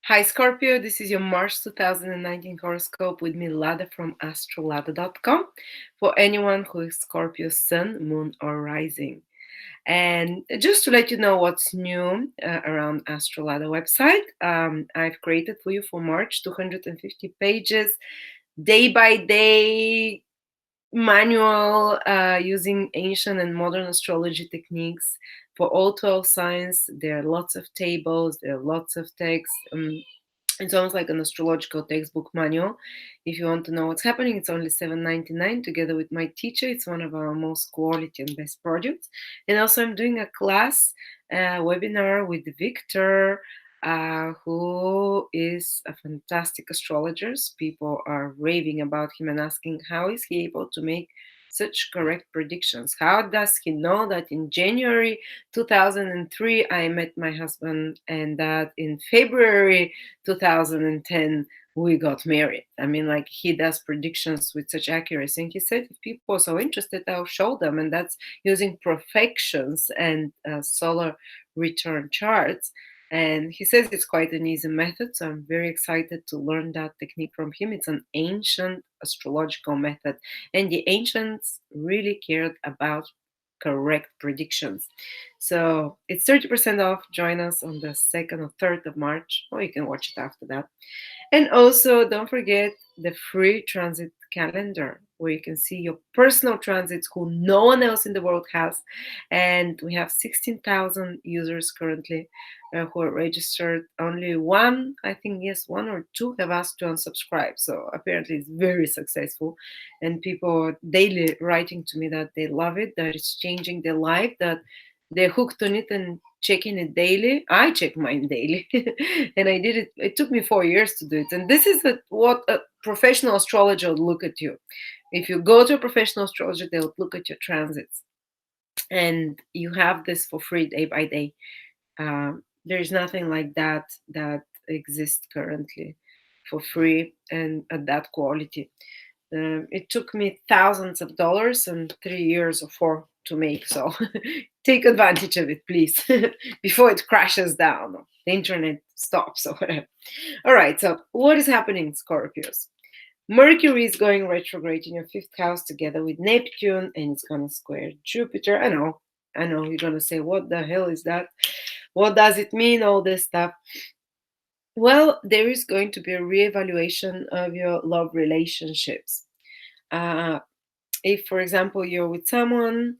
Hi Scorpio, this is your March 2019 horoscope with me, Lada from astrolada.com. For anyone who is Scorpio sun, moon, or rising. And just to let you know what's new around Astrolada website, I've created for you for March 250 pages, day by day manual using ancient and modern astrology techniques for all 12 signs. There are lots of tables, there are lots of text. It's almost like an astrological textbook manual. If you want to know what's happening, it's only $7.99 together with my teacher. It's one of our most quality and best products. And also, I'm doing a class webinar with Victor, who is a fantastic astrologer. People are raving about him and asking how is he able to make such correct predictions. How does he know that in January 2003 I met my husband and that in February 2010 we got married? I mean, like, he does predictions with such accuracy. And he said if people are so interested, I'll show them. And that's using perfections and solar return charts. And he says it's quite an easy method, so I'm very excited to learn that technique from him. It's an ancient astrological method, and the ancients really cared about correct predictions. So it's 30% off. Join us on the 2nd or 3rd of March, or you can watch it after that. And also, don't forget the free transit calendar where you can see your personal transits who no one else in the world has. And we have 16,000 users currently who are registered. Only one, I think, yes, one or two have asked to unsubscribe. So apparently it's very successful. And people are daily writing to me that they love it, that it's changing their life, that they're hooked on it and checking it daily. I check mine daily, and I did it. It took me 4 years to do it. And this is what a professional astrologer would look at you. If you go to a professional astrologer, they'll look at your transits, and you have this for free day by day. There's nothing like that exists currently for free and at that quality. It took me thousands of dollars and 3 years or four to make. So take advantage of it, please, before it crashes down or the internet stops or whatever. All right. So what is happening, Scorpios? Mercury is going retrograde in your fifth house together with Neptune, and it's gonna square Jupiter. I know, you're gonna say, what the hell is that? What does it mean? All this stuff. Well, there is going to be a reevaluation of your love relationships. Uh, if, for example, you're with someone,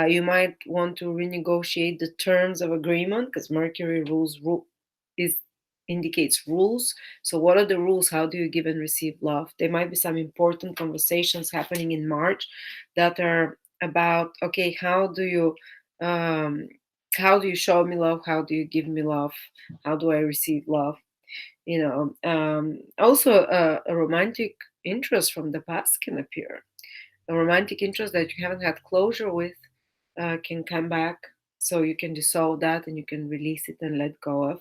you might want to renegotiate the terms of agreement because Mercury is indicates rules. So, what are the rules? How do you give and receive love? There might be some important conversations happening in March that are about, okay, um, how do you show me love? How do you give me love? How do I receive love? Also, a romantic interest from the past can appear. A romantic interest that you haven't had closure with can come back. So you can dissolve that and you can release it and let go of.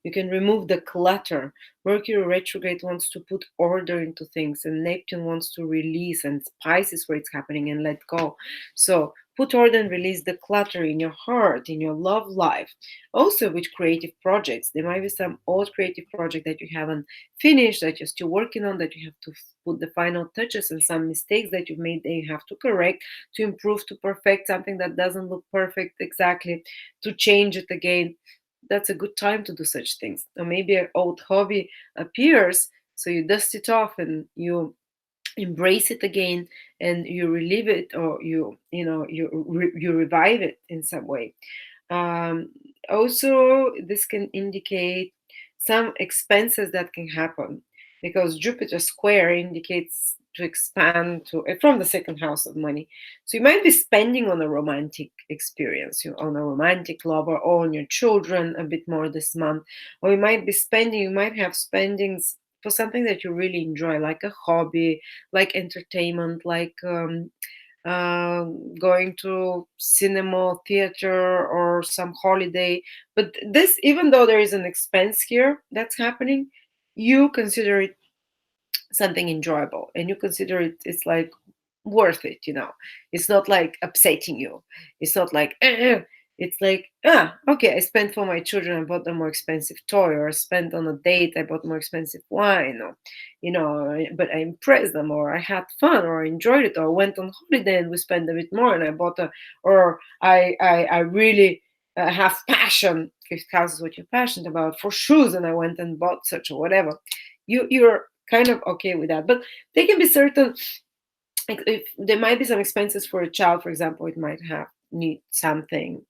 You can remove the clutter. Mercury retrograde wants to put order into things, and Neptune wants to release, and Pisces where it's happening, and let go. So put order and release the clutter in your heart, in your love life. Also with creative projects. There might be some old creative project that you haven't finished, that you're still working on, that you have to put the final touches, and some mistakes that you've made that you have to correct, to improve, to perfect something that doesn't look perfect exactly, to change it again. That's a good time to do such things. Or maybe an old hobby appears, so you dust it off and you embrace it again, and you relive it, or you revive it in some way. um, Also, this can indicate some expenses that can happen because Jupiter square indicates to expand to from the second house of money. So you might be spending on a romantic experience, on a romantic lover, or on your children a bit more this month. Or you might have spendings for something that you really enjoy, like a hobby, like entertainment, like going to cinema, theater, or some holiday. But this, even though there is an expense here that's happening, you consider it something enjoyable, and you consider it's like worth it. It's not like upsetting you. It's not like It's like, okay, I spent for my children, I bought a more expensive toy, or I spent on a date, I bought more expensive wine, or, but I impressed them, or I had fun, or I enjoyed it, or I went on holiday and we spent a bit more, and I bought or I really have passion. Fifth house is what you're passionate about for shoes, and I went and bought such or whatever. You're kind of okay with that, but they can be certain. Like, if there might be some expenses for a child, for example, it might have need something,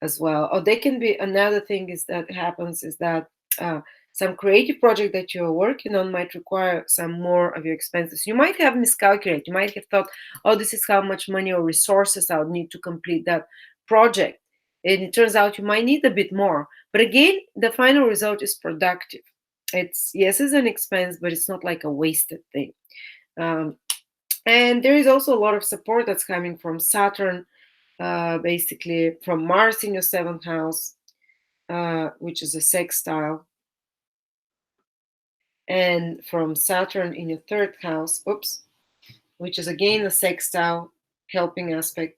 as well. Or they can be another thing is that happens is that uh, some creative project that you're working on might require some more of your expenses. You might have miscalculated. You might have thought, oh, this is how much money or resources I would need to complete that project. And it turns out you might need a bit more. But again, the final result is productive. It's, yes, it's an expense, but it's not like a wasted thing. Um, and there is also a lot of support that's coming from Saturn, basically from Mars in your seventh house, which is a sextile, and from Saturn in your third house, oops, which is again a sextile helping aspect.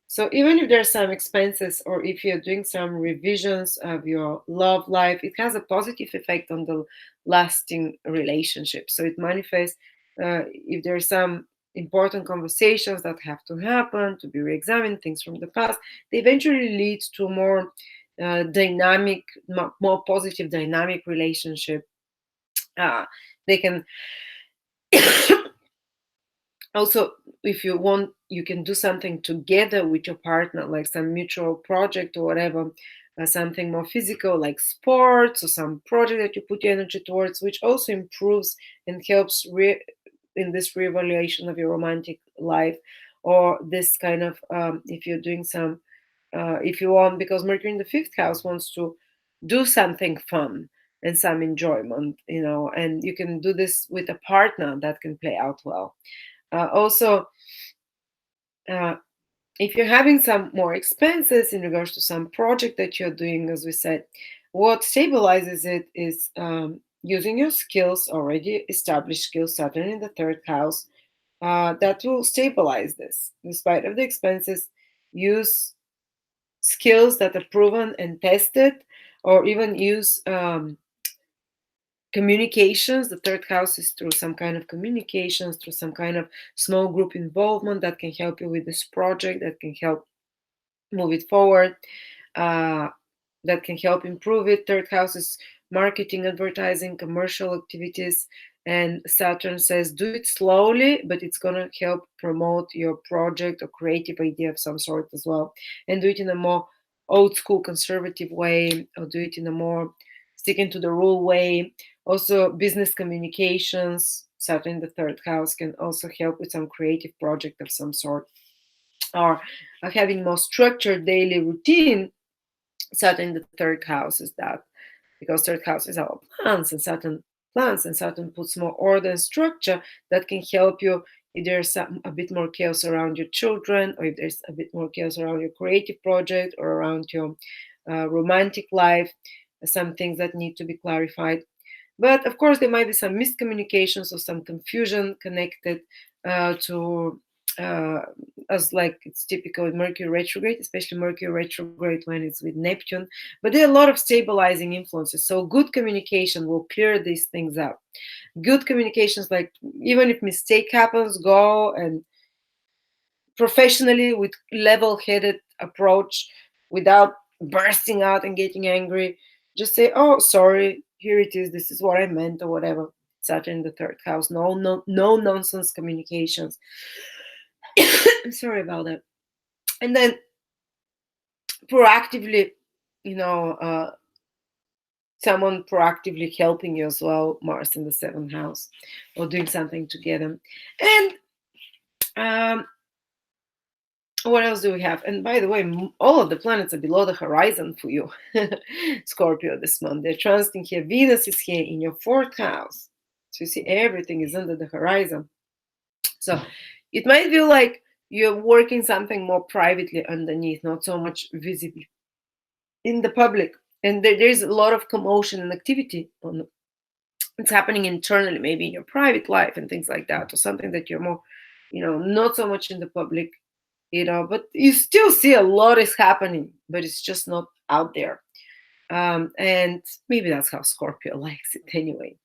So even if there's some expenses, or if you're doing some revisions of your love life, it has a positive effect on the lasting relationship. So it manifests if there's some important conversations that have to happen to be re-examined, things from the past, they eventually lead to more dynamic, more positive dynamic relationship. They can also, if you want, you can do something together with your partner, like some mutual project or whatever, something more physical like sports, or some project that you put your energy towards, which also improves and helps in this reevaluation of your romantic life, or this kind of if you're doing some if you want, because Mercury in the fifth house wants to do something fun and some enjoyment, and you can do this with a partner that can play out well. Also, uh, if you're having some more expenses in regards to some project that you're doing, as we said, what stabilizes it is using your skills, already established skills, Saturn in the third house, that will stabilize this. In spite of the expenses, use skills that are proven and tested, or even use communications. The third house is through some kind of communications, through some kind of small group involvement that can help you with this project, that can help move it forward, uh, that can help improve it. Third house is marketing, advertising, commercial activities. And Saturn says do it slowly, but it's going to help promote your project or creative idea of some sort as well. And do it in a more old school conservative way, or do it in a more sticking to the rule way. Also, business communications, Saturn in the third house, can also help with some creative project of some sort, or having more structured daily routine. Saturn in the third house is that, because third house is our plans, and Saturn puts more order and structure that can help you if there's a bit more chaos around your children, or if there's a bit more chaos around your creative project, or around your romantic life, some things that need to be clarified. But of course, there might be some miscommunications or some confusion connected to, uh, as like it's typical with Mercury retrograde, especially Mercury retrograde when it's with Neptune. But there are a lot of stabilizing influences. So good communication will clear these things up. Good communications, like even if mistake happens, go and professionally with level-headed approach, without bursting out and getting angry. Just say, oh, sorry, here it is, this is what I meant, or whatever. Saturn in the third house, no nonsense communications. I'm sorry about that. And then proactively, you know uh, someone proactively helping you as well, Mars in the seventh house, or doing something together. And um, what else do we have? And by the way, all of the planets are below the horizon for you, Scorpio, this month. They're transiting here. Venus is here in your fourth house. So you see, everything is under the horizon. So it might feel like you're working something more privately underneath, not so much visibly in the public. And there's a lot of commotion and activity on it's happening internally, maybe in your private life and things like that, or something that you're more, not so much in the public but you still see a lot is happening, but it's just not out there. And maybe that's how Scorpio likes it anyway.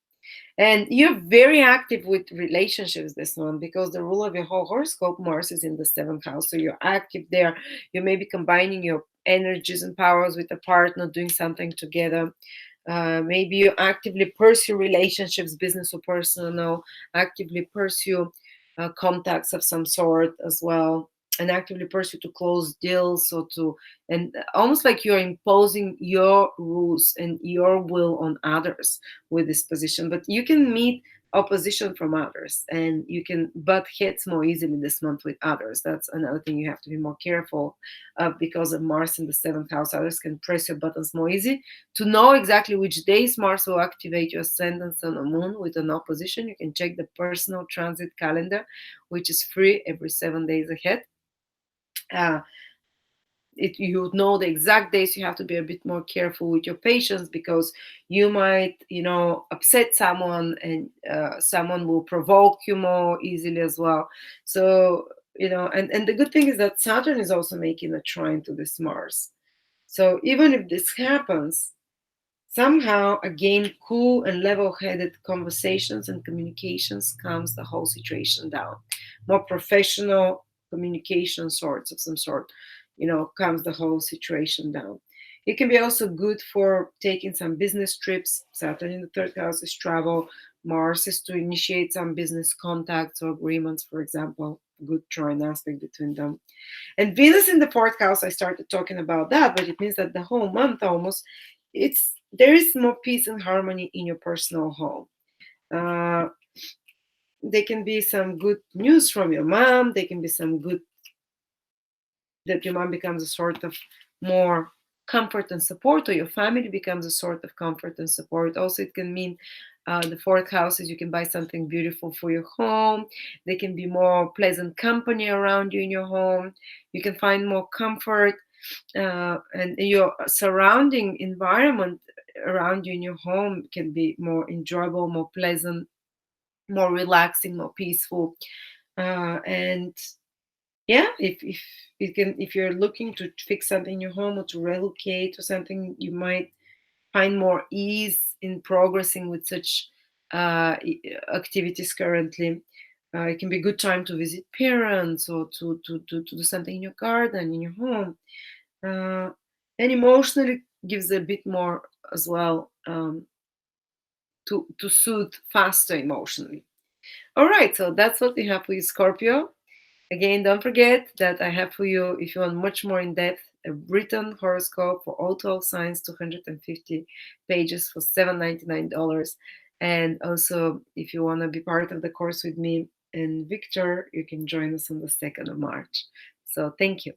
And you're very active with relationships this month because the rule of your whole horoscope, Mars is in the seventh house. So you're active there. You may be combining your energies and powers with a partner, doing something together. Maybe you actively pursue relationships, business or personal, actively pursue contacts of some sort as well, and actively pursue to close deals or to, and almost like you're imposing your rules and your will on others with this position. But you can meet opposition from others, and you can butt heads more easily this month with others. That's another thing you have to be more careful of, because of Mars in the seventh house. Others can press your buttons more easy. To know exactly which days Mars will activate your ascendant sun or moon with an opposition, you can check the personal transit calendar, which is free every 7 days ahead. Uh, you know the exact days. You have to be a bit more careful with your patience, because you might upset someone, and someone will provoke you more easily as well. So and the good thing is that Saturn is also making a trine to this Mars. So even if this happens, somehow, again, cool and level headed conversations and communications calms the whole situation down. More professional communication sorts of some sort, calms the whole situation down. It can be also good for taking some business trips. Saturn in the third house is travel. Mars is to initiate some business contacts or agreements, for example. Good trine aspect between them. And Venus in the fourth house, I started talking about that, but it means that the whole month almost, it's there is more peace and harmony in your personal home. Uh, there can be some good news from your mom. There can be some good, that your mom becomes a sort of more comfort and support, or your family becomes a sort of comfort and support. Also, it can mean the fourth house is you can buy something beautiful for your home. There can be more pleasant company around you in your home. You can find more comfort, and your surrounding environment around you in your home can be more enjoyable, more pleasant, more relaxing, more peaceful. And yeah, if you can, if you're looking to fix something in your home or to relocate or something, you might find more ease in progressing with such activities currently. It can be a good time to visit parents, or to do something in your garden, in your home. uh, and emotionally gives a bit more as well, to soothe faster emotionally. All right, so that's what we have for you, Scorpio. Again, don't forget that I have for you, if you want much more in depth, a written horoscope for all 12 signs, 250 pages for $799. And also, if you want to be part of the course with me and Victor, you can join us on the 2nd of March. So thank you.